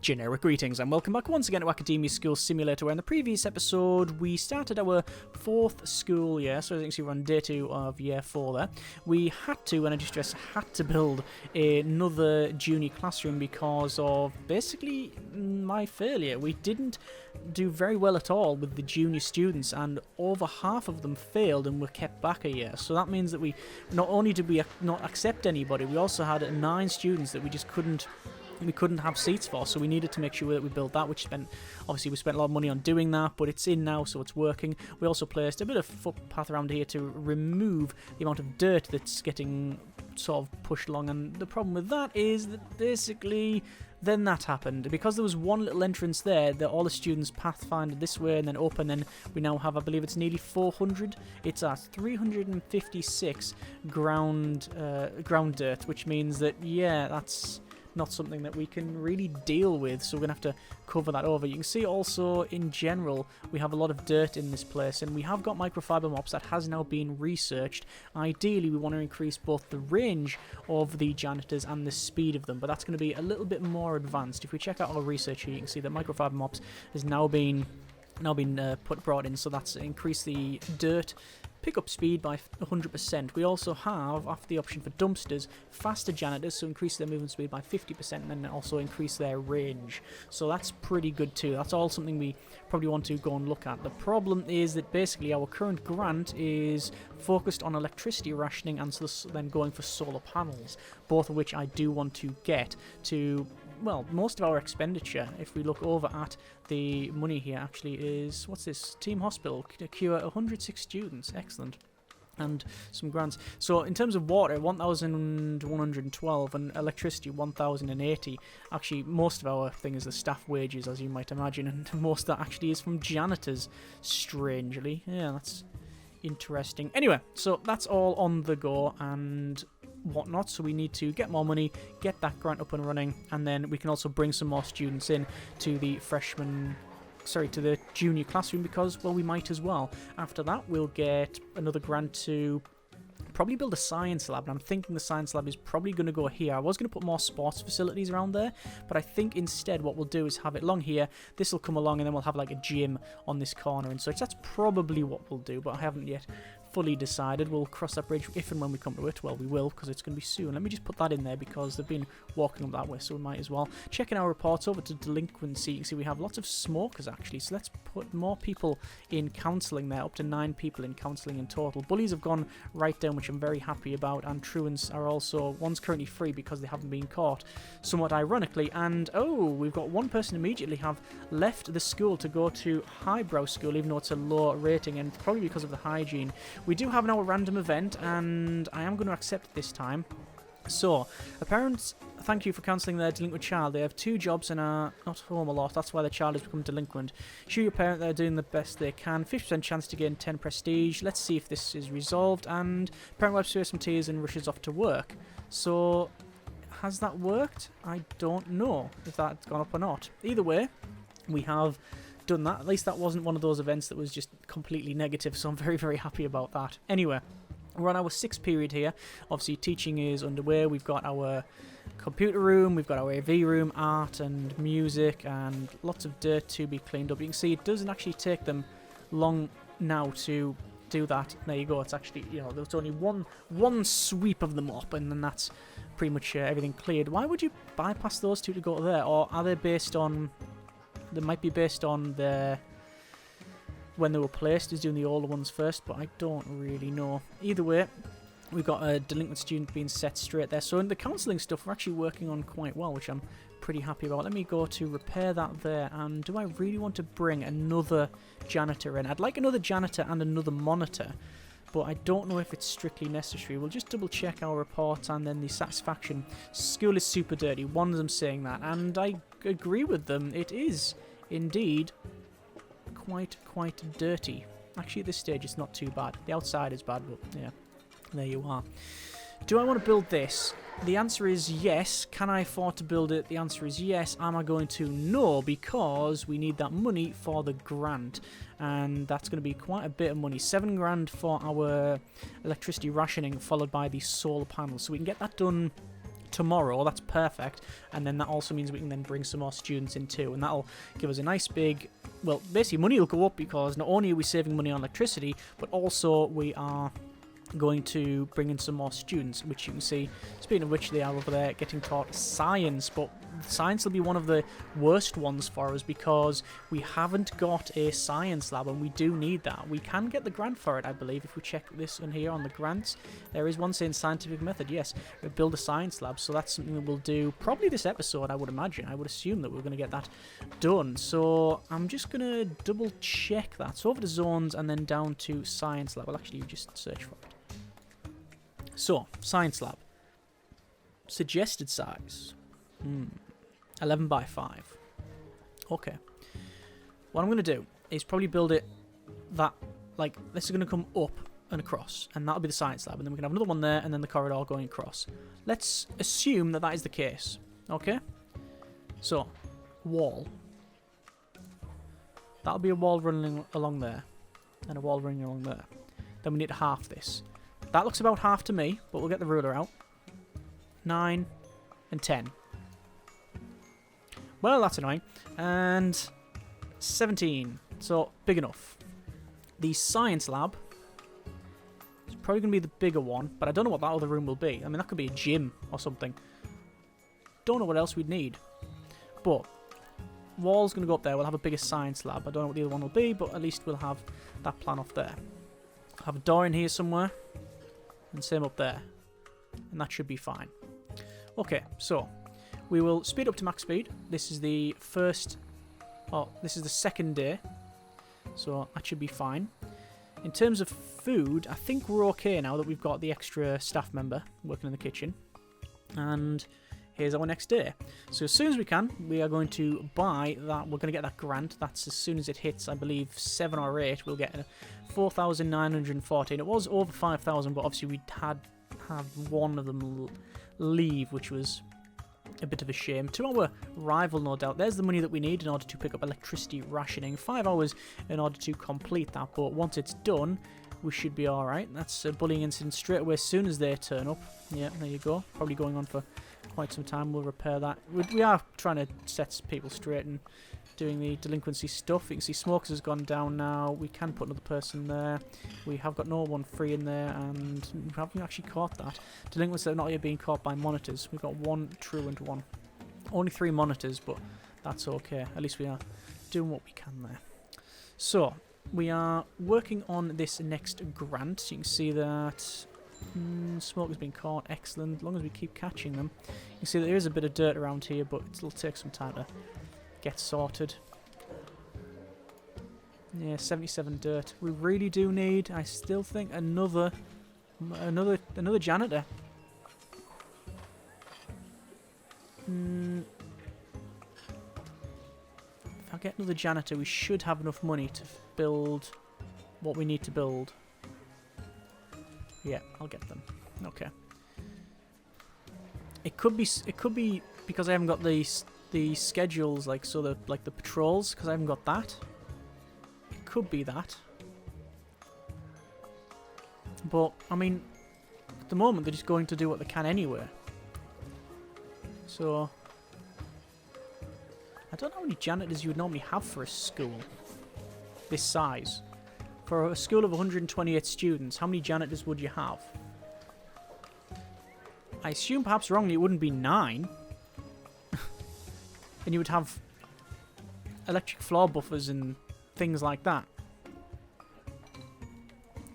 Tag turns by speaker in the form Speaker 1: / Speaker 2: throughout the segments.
Speaker 1: Generic greetings and welcome back once again to Academia School Simulator, where in the previous episode we started our 4th school year. So as you can see, we're on day 2 of year 4 there. We had to, and I just stress had to, build another junior classroom because of basically my failure. We didn't do very well at all with the junior students, and over half of them failed and were kept back a year. So that means that we not only did we not accept anybody, we also had 9 students that we just couldn't have seats for, so we needed to make sure that we built that, which obviously we spent a lot of money on doing that, but it's in now, so it's working. We also placed a bit of footpath around here to remove the amount of dirt that's getting sort of pushed along, and the problem with that is that basically then that happened. Because there was one little entrance there that all the students pathfinded this way and then open, then we now have, I believe it's nearly 400. It's at 356 ground dirt, which means that, yeah, that's not something that we can really deal with, so we're going to have to cover that over. You can see also in general we have a lot of dirt in this place, and we have got microfiber mops that has now been researched. Ideally we want to increase both the range of the janitors and the speed of them, but that's going to be a little bit more advanced. If we check out our research here, you can see that microfiber mops has now been brought in, so that's increased the dirt pickup speed by 100%. We also have, after the option for dumpsters, faster janitors, so increase their movement speed by 50%, and then also increase their range. So that's pretty good too. That's all something we probably want to go and look at. The problem is that basically our current grant is focused on electricity rationing and so then going for solar panels, both of which I do want to get to. Well, most of our expenditure, if we look over at the money here, actually is, what's this? Team Hospital, to cure 106 students. Excellent. And some grants. So in terms of water, 1,112, and electricity, 1,080. Actually, most of our thing is the staff wages, as you might imagine, and most of that actually is from janitors, strangely. Yeah, that's interesting. Anyway, so that's all on the go and whatnot, so we need to get more money, get that grant up and running, and then we can also bring some more students in to the to the junior classroom, because, well, we might as well. After that, we'll get another grant to probably build a science lab, and I'm thinking the science lab is probably going to go here. I was going to put more sports facilities around there, but I think instead what we'll do is have it along here. This will come along, and then we'll have like a gym on this corner and such. That's probably what we'll do, but I haven't yet fully decided. We'll cross that bridge if and when we come to it. Well, we will, because it's going to be soon. Let me just put that in there because they've been walking up that way, so we might as well. Checking our reports over to delinquency, you can see we have lots of smokers actually, so let's put more people in counselling there, up to 9 people in counselling in total. Bullies have gone right down, which I'm very happy about, and truants are also, one's currently free because they haven't been caught, somewhat ironically. And oh, we've got one person immediately have left the school to go to highbrow school, even though it's a low rating, and probably because of the hygiene. We do have now a random event, and I am going to accept it this time. So, a parent, thank you for counselling their delinquent child. They have 2 jobs and are not home a lot. That's why their child has become delinquent. Show your parent they're doing the best they can. 50% chance to gain 10 prestige. Let's see if this is resolved. And parent wipes away some tears and rushes off to work. So, has that worked? I don't know if that's gone up or not. Either way, we have done that. At least that wasn't one of those events that was just completely negative, so I'm very, very happy about that. Anyway, we're on our 6th period here. Obviously, teaching is underway. We've got our computer room, we've got our AV room, art and music, and lots of dirt to be cleaned up. You can see it doesn't actually take them long now to do that. There you go. It's actually, you know, there's only one sweep of them up, and then that's pretty much everything cleared. Why would you bypass those 2 to go to there? Or are they based on... They might be based on the when they were placed as doing the older ones first, but I don't really know. Either way, we've got a delinquent student being set straight there. So in the counselling stuff, we're actually working on quite well, which I'm pretty happy about. Let me go to repair that there. And do I really want to bring another janitor in? I'd like another janitor and another monitor, but I don't know if it's strictly necessary. We'll just double check our reports and then the satisfaction. School is super dirty. One of them saying that, and I agree with them. It is indeed quite dirty. Actually, at this stage, it's not too bad. The outside is bad, but yeah, there you are. Do I want to build this? The answer is yes. Can I afford to build it? The answer is yes. Am I going to? No, because we need that money for the grant, and that's going to be quite a bit of money. 7 grand for our electricity rationing, followed by the solar panels, so we can get that done tomorrow. That's perfect. And then that also means we can then bring some more students in too. And that'll give us a nice big... Well, basically money will go up because not only are we saving money on electricity, but also we are going to bring in some more students, which you can see, speaking of which, they are over there getting taught science, but science will be one of the worst ones for us because we haven't got a science lab, and we do need that. We can get the grant for it, I believe, if we check this in here on the grants. There is one saying scientific method, yes, we build a science lab, so that's something that we'll do probably this episode, I would imagine. I would assume that we're going to get that done, so I'm just going to double check that. So over to zones and then down to science lab. Well, actually, you just search for it. So, science lab. Suggested size. 11 by 5. Okay. What I'm going to do is probably build it that, like, this is going to come up and across, and that'll be the science lab, and then we can have another one there, and then the corridor going across. Let's assume that that is the case. Okay? So, wall. That'll be a wall running along there, and a wall running along there. Then we need to half this. That looks about half to me, but we'll get the ruler out. 9 and 10. Well, that's annoying. And 17. So, big enough. The science lab is probably going to be the bigger one, but I don't know what that other room will be. I mean, that could be a gym or something. Don't know what else we'd need. But, wall's going to go up there. We'll have a bigger science lab. I don't know what the other one will be, but at least we'll have that plan off there. I'll have a door in here somewhere. And same up there. And that should be fine. Okay, so we will speed up to max speed. This is the first... Oh, this is the second day. So that should be fine. In terms of food, I think we're okay now that we've got the extra staff member working in the kitchen. And here's our next day. So as soon as we can, we are going to buy that. We're going to get that grant. That's as soon as it hits, I believe, 7 or 8. We'll get 4,914. It was over 5,000, but obviously we had one of them leave, which was a bit of a shame. To our rival, no doubt. There's the money that we need in order to pick up electricity rationing. 5 hours in order to complete that, but once it's done, we should be alright. That's a bullying incident straight away as soon as they turn up. Yeah, there you go. Probably going on for quite some time. We'll repair that. We are trying to set people straight and doing the delinquency stuff. You can see Smokers has gone down now. We can put another person there. We have got no one free in there, and we haven't actually caught that. Delinquents that are not yet being caught by monitors. We've got 1 truant, 1. Only 3 monitors, but that's okay. At least we are doing what we can there. So, we are working on this next grant. So you can see that Smoker's been caught. Excellent. As long as we keep catching them. You can see that there is a bit of dirt around here, but it'll take some time to get sorted. Yeah, 77 dirt. We really do need, I still think, another janitor. If I get another janitor, we should have enough money to build what we need to build. Yeah, I'll get them. Okay. It could be because I haven't got the schedules, like, so the patrols, because I haven't got that. It could be that. But I mean, at the moment they're just going to do what they can anyway. So I don't know how many janitors you would normally have for a school this size. For a school of 128 students, how many janitors would you have? I assume, perhaps wrongly, it wouldn't be 9. And you would have electric floor buffers and things like that.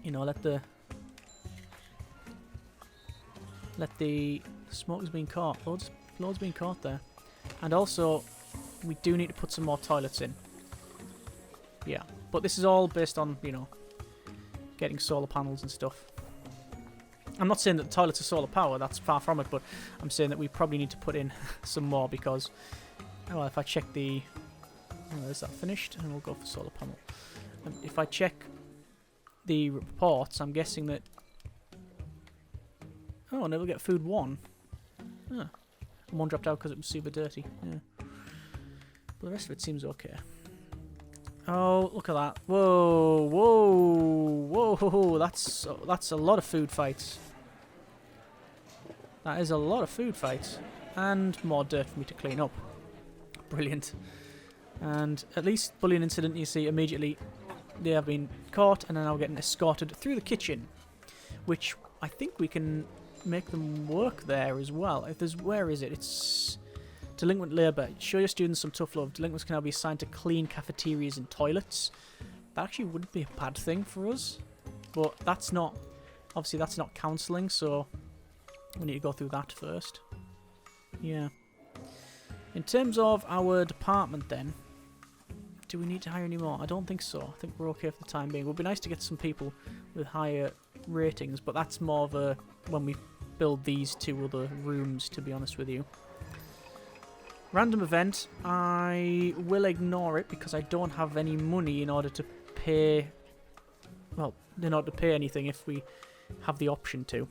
Speaker 1: You know, let the smoker's being caught. Loads being caught there. And also, we do need to put some more toilets in. Yeah, but this is all based on, you know, getting solar panels and stuff. I'm not saying that the toilets are solar power, that's far from it, but I'm saying that we probably need to put in some more because, well, if I check the... Oh, is that finished? And we'll go for solar panel. And if I check the reports, I'm guessing that... Oh, and it'll get food 1. Ah. And 1 dropped out because it was super dirty. Yeah. But the rest of it seems okay. Oh, look at that. Whoa, whoa, whoa. That's a lot of food fights. That is a lot of food fights. And more dirt for me to clean up. Brilliant. And at least bullying incident, you see immediately they have been caught and are now getting escorted through the kitchen. Which I think we can make them work there as well. If there's, where is it? It's delinquent labour. Show your students some tough love. Delinquents can now be assigned to clean cafeterias and toilets. That actually wouldn't be a bad thing for us. But that's not, obviously that's not counselling, so we need to go through that first. Yeah. In terms of our department then, do we need to hire any more? I don't think so. I think we're okay for the time being. It would be nice to get some people with higher ratings, but that's more of a when we build these two other rooms, to be honest with you. Random event. I will ignore it because I don't have any money in order to pay, well, in order to pay anything if we have the option to.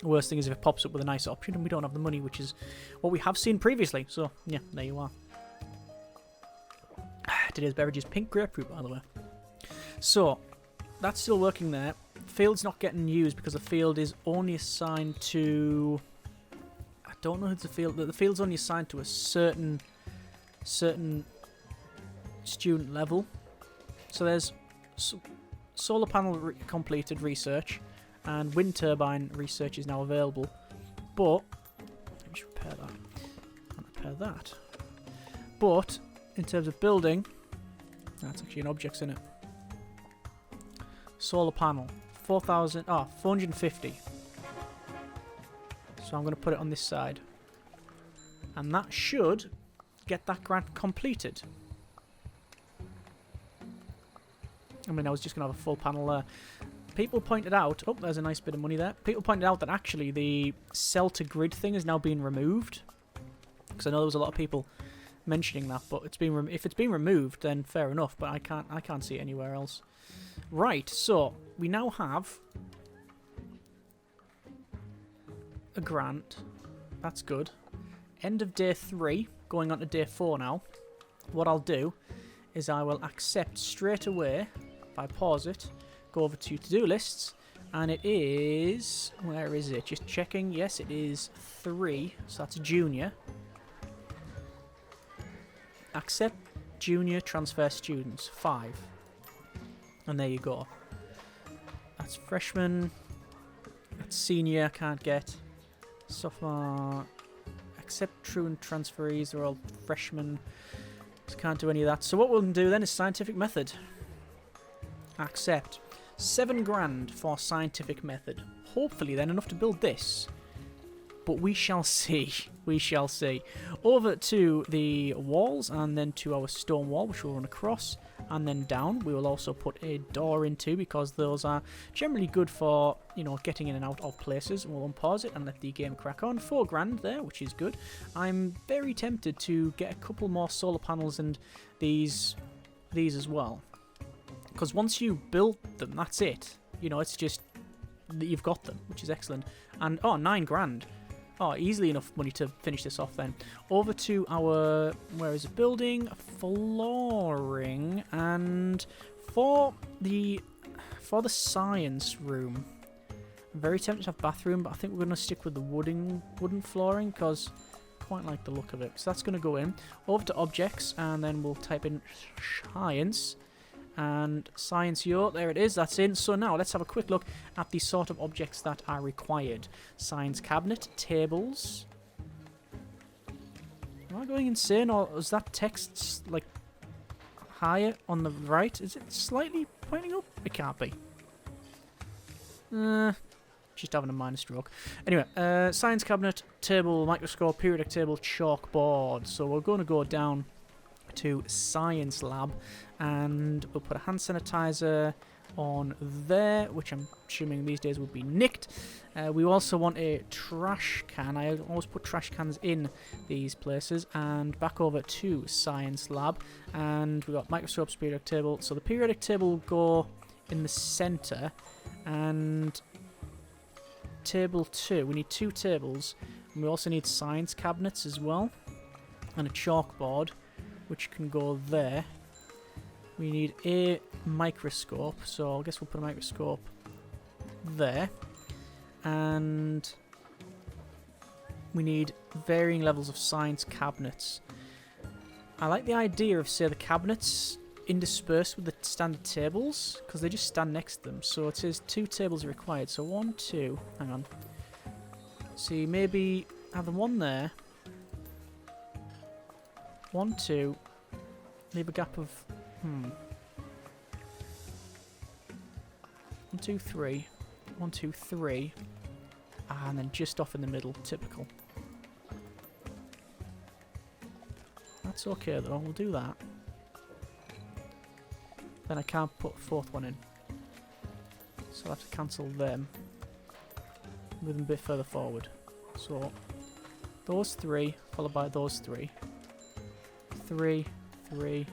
Speaker 1: The worst thing is if it pops up with a nice option and we don't have the money, which is what we have seen previously. So, yeah, there you are. Today's beverage is pink grapefruit, by the way. So, that's still working there. Field's not getting used because the field is only assigned to... I don't know who the field... The field's only assigned to a certain student level. So there's solar panel completed research and wind turbine research is now available. But... let me just repair that. And repair that. But, in terms of building... that's actually an object's in it. Solar panel. 450. So I'm going to put it on this side. And that should get that grant completed. I mean, I was just going to have a full panel there. People pointed out... oh, there's a nice bit of money there. People pointed out that actually the cell-to-grid thing is now being removed. Because I know there was a lot of people mentioning that, but it's been if it's been removed, then fair enough. But I can't see it anywhere else. Right, so we now have a grant. That's good. End of day 3, going on to day 4 now. What I'll do is I will accept straight away. If I pause it, go over to to-do lists, and it is... where is it? Just checking. Yes, it is 3, so that's junior. Accept junior transfer students, 5. And there you go. That's freshman. That's senior, can't get. Sophomore. Accept truant transferees, they're all freshmen. So can't do any of that. So what we'll do then is scientific method. Accept. 7 grand for scientific method. Hopefully then enough to build this. But we shall see. We shall see. Over to the walls and then to our stone wall, which we'll run across. And then down, we will also put a door into because those are generally good for, you know, getting in and out of places. We'll unpause it and let the game crack on. 4 grand there, which is good. I'm very tempted to get a couple more solar panels and these as well. Because once you build them, that's it. You know, it's just that you've got them, which is excellent. And, oh, 9 grand. Oh, easily enough money to finish this off then. Over to our, where is it, building, flooring, and for the science room, I'm very tempted to have bathroom, but I think we're going to stick with the wooden flooring, because I quite like the look of it. So that's going to go in. Over to objects, and then we'll type in science. And science yo, there it is, that's in. So now let's have a quick look at the sort of objects that are required. Science cabinet, tables. Am I going insane, or is that text like higher on the right? Is it slightly pointing up? It can't be. Just having a minor stroke. Anyway, science cabinet, table, microscope, periodic table, chalkboard. So we're going to go down to science lab and we'll put a hand sanitizer on there, which I'm assuming these days would be nicked. We also want a trash can. I always put trash cans in these places. And back over to science lab, and we've got microscopes, periodic table. So the periodic table will go in the center, and table 2, we need 2 tables, and we also need science cabinets as well, and a chalkboard which can go there. We need a microscope, so I guess we'll put a microscope there. And We need varying levels of science cabinets. I like the idea of, say, the cabinets interspersed with the standard tables, because they just stand next to them. So it says 2 tables are required. So 1, 2. Hang on. See, maybe have them 1 there. 1, 2. Leave a gap of... 1, 2, 3. 1, 2, 3. And then just off in the middle. Typical. That's okay though, we'll do that. Then I can't put a 4th one in. So I'll have to cancel them. Move them a bit further forward. So, those 3, followed by those 3. 3, 3.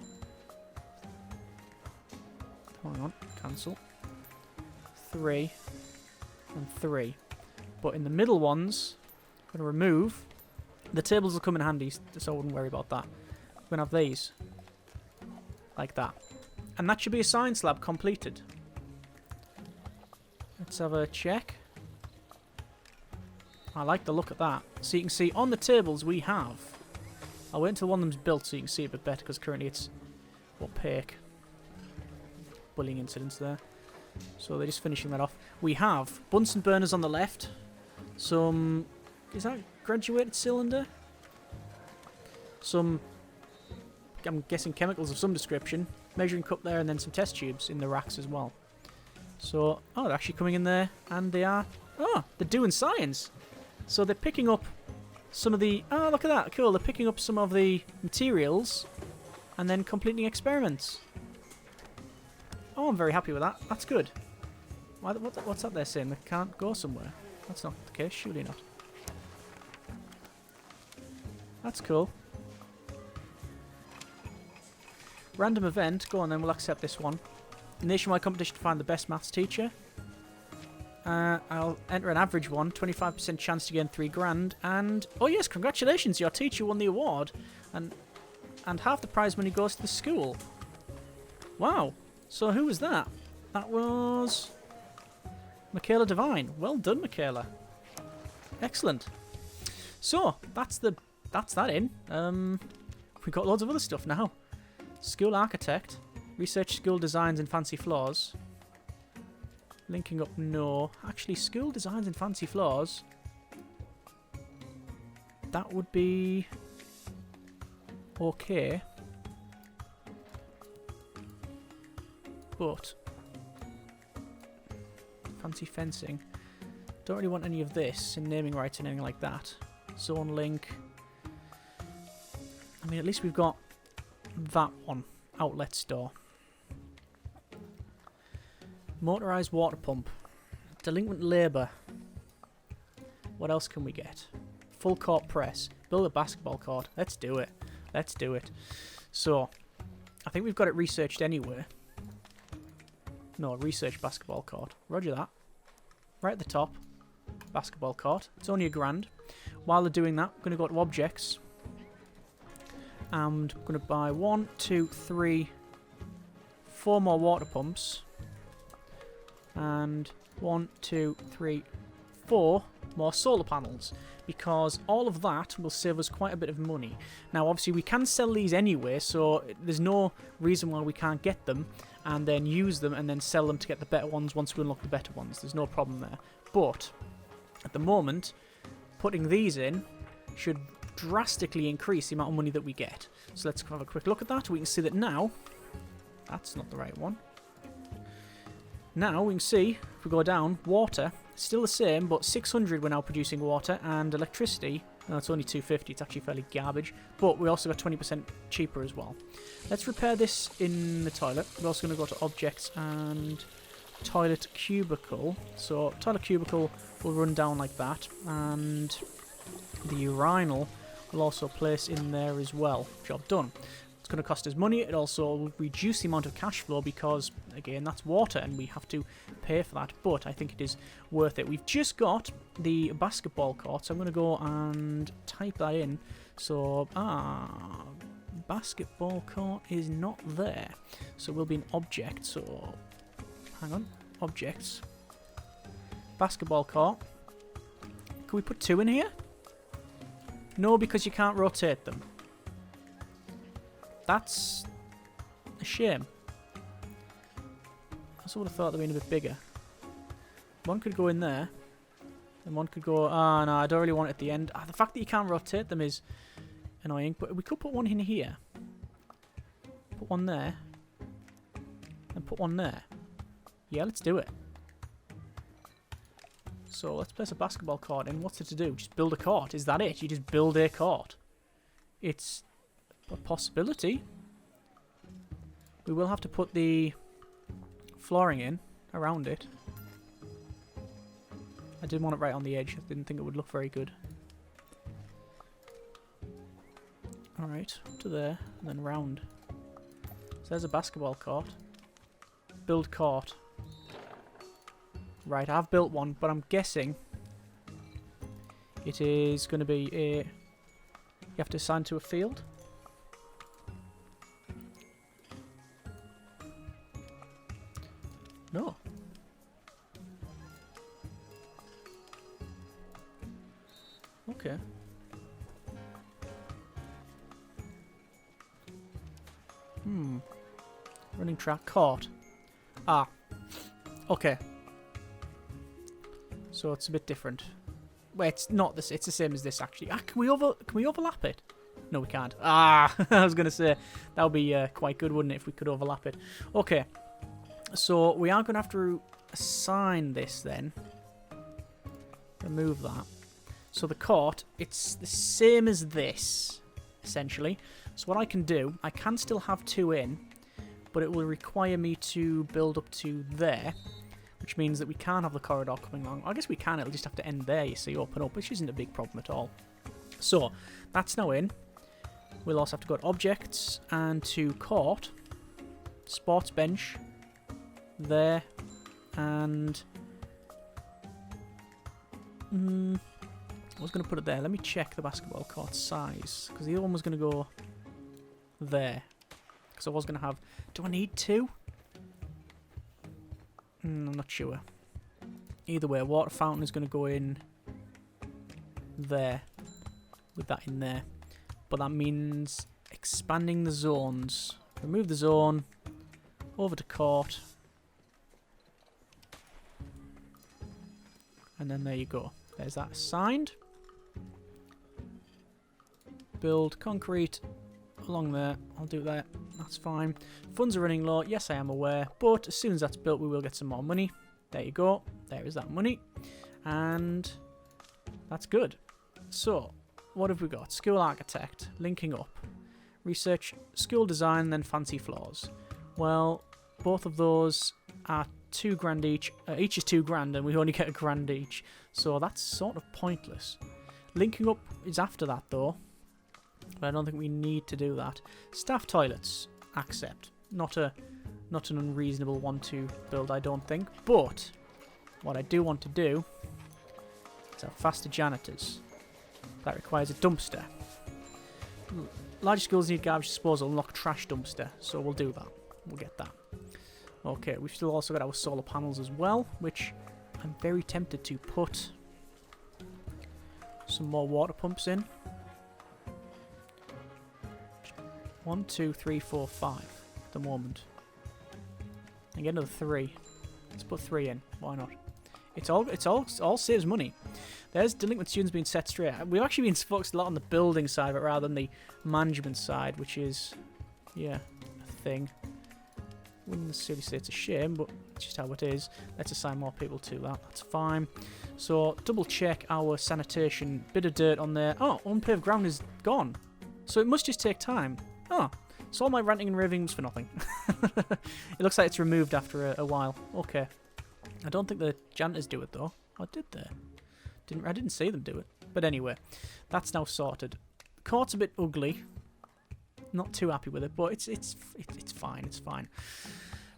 Speaker 1: Hang on, cancel. 3, and 3. But in the middle ones, I'm going to remove. The tables will come in handy, so I wouldn't worry about that. We're going to have these. Like that. And that should be a science lab completed. Let's have a check. I like the look at that. So you can see on the tables we have... I'll wait until one of them's built so you can see it a bit better, because currently it's opaque. Bullying incidents there. So they're just finishing that off. We have Bunsen burners on the left. Some... Is that graduated cylinder? Some... I'm guessing chemicals of some description. Measuring cup there, and then some test tubes in the racks as well. So, oh, they're actually coming in there, and they are... Oh, they're doing science! So they're picking up some of the... Oh, look at that, cool. They're picking up some of the materials, and then completing experiments. Oh, I'm very happy with that. That's good. What's that they're saying? They can't go somewhere. That's not the case, surely not. That's cool. Random event. Go on then, we'll accept this one. Nationwide competition to find the best maths teacher. I'll enter an average one. 25% chance to gain 3 grand. And, oh yes, congratulations, your teacher won the award. And half the prize money goes to the school. Wow. So who was that? That was... Michaela Devine. Well done, Michaela. Excellent. So, that's that in. We've got loads of other stuff now. School architect. Research school designs and fancy floors. Linking up, no. Actually, school designs and fancy floors. That would be... okay. But... fancy fencing. Don't really want any of this in naming rights and anything like that. Zone link. I mean, at least we've got that one. Outlet store. Motorised water pump. Delinquent labour. What else can we get? Full court press. Build a basketball court. Let's do it. Let's do it. So, I think we've got it researched anyway. No, research basketball court. Roger that. Right at the top. Basketball court. It's only £1 grand. While they're doing that, I'm going to go to objects. And I'm going to buy 1, 2, 3, 4 more water pumps. And 1, 2, 3, 4 more solar panels. Because all of that will save us quite a bit of money. Now, obviously, we can sell these anyway, so there's no reason why we can't get them and then use them and then sell them to get the better ones once we unlock the better ones. There's no problem there. But, at the moment, putting these in should drastically increase the amount of money that we get. So let's have a quick look at that. We can see that now... That's not the right one. Now we can see, if we go down, water, still the same, but 600 we're now producing water, and electricity, no, it's only 250, it's actually fairly garbage, but we also got 20% cheaper as well. Let's repair this in the toilet. We're also going to go to objects and toilet cubicle. So toilet cubicle will run down like that, and the urinal will also place in there as well. Job done. It's going to cost us money. It also will reduce the amount of cash flow because, again, that's water and we have to pay for that. But I think it is worth it. We've just got the basketball court, so I'm going to go and type that in. So, basketball court is not there. So it will be an object. So, hang on. Objects. Basketball court. Can we put 2 in here? No, because you can't rotate them. That's a shame. I sort of thought they'd been a bit bigger. One could go in there. And one could go... Ah, no, I don't really want it at the end. Ah, the fact that you can't rotate them is annoying. But we could put one in here. Put one there. And put one there. Yeah, let's do it. So let's place a basketball court in. What's it to do? Just build a court. Is that it? You just build a court. It's a possibility. We will have to put the flooring in around it. I didn't want it right on the edge. I didn't think it would look very good. Alright, up to there, and then round. So there's a basketball court. Build court. Right, I've built one, but I'm guessing it is going to be a... You have to assign to a field. No. Okay. Running track court. Ah. Okay. So it's a bit different. Wait, it's not this. It's the same as this actually. Ah, can we overlap it? No, we can't. Ah, I was gonna say that would be quite good, wouldn't it, if we could overlap it? Okay. So we are gonna have to assign this then. Remove that. So the court, it's the same as this, essentially. So what I can do, I can still have two in, but it will require me to build up to there, which means that we can't have the corridor coming along. I guess we can, it'll just have to end there, you see, open up, which isn't a big problem at all. So, that's now in. We'll also have to go to objects and to court, sports bench, there, and... I was going to put it there. Let me check the basketball court size, because the other one was going to go there. Because I was going to have... Do I need two? I'm not sure. Either way, a water fountain is going to go in there, with that in there. But that means expanding the zones. Remove the zone, over to court. And then there you go. There's that assigned. Build concrete along there. I'll do that. That's fine. Funds are running low. Yes, I am aware. But as soon as that's built, we will get some more money. There you go. There is that money. And that's good. So, what have we got? School architect. Linking up. Research, school design, then fancy floors. Well, both of those are £2,000 each. Each is £2,000 and we only get £1,000 each. So that's sort of pointless. Linking up is after that though. But I don't think we need to do that. Staff toilets. Accept. Not an unreasonable one to build, I don't think. But what I do want to do is have faster janitors. That requires a dumpster. Larger schools need garbage disposal, not trash dumpster. So we'll do that. We'll get that. Okay, we've still also got our solar panels as well, which I'm very tempted to put some more water pumps in. 1, 2, 3, 4, 5 at the moment. And get another 3. Let's put 3 in. Why not? It's all saves money. There's delinquent students being set straight. We've actually been focused a lot on the building side, but rather than the management side, which is, yeah, a thing. Wouldn't necessarily say it's a shame, but it's just how it is. Let's assign more people to that. That's fine. So, double check our sanitation. Bit of dirt on there. Oh, unpaved ground is gone. So it must just take time. Oh, so all my ranting and raving was for nothing. It looks like it's removed after a while. Okay. I don't think the janitors do it, though. Oh, did they? I didn't see them do it. But anyway, that's now sorted. The court's a bit ugly. Not too happy with it, but it's fine. It's fine.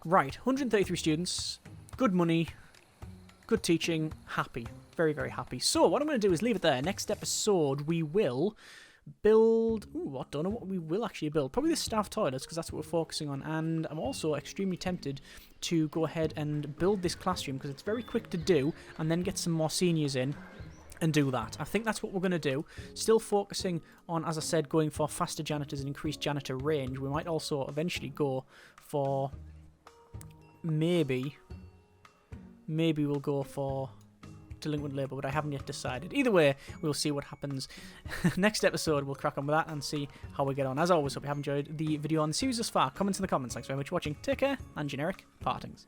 Speaker 1: Right, 133 students, good money, good teaching, happy, very very happy. So what I'm going to do is leave it there. Next episode we will build. Ooh, I don't know what we will actually build. Probably the staff toilets because that's what we're focusing on. And I'm also extremely tempted to go ahead and build this classroom because it's very quick to do, and then get some more seniors in. and do that. I think that's what we're going to do. Still focusing on, as I said, going for faster janitors and increased janitor range. We might also eventually go for maybe we'll go for delinquent labour, but I haven't yet decided. Either way, we'll see what happens. Next episode, we'll crack on with that and see how we get on. As always, hope you have enjoyed the video on the series thus far. Comments in the comments. Thanks very much for watching. Take care, and generic partings.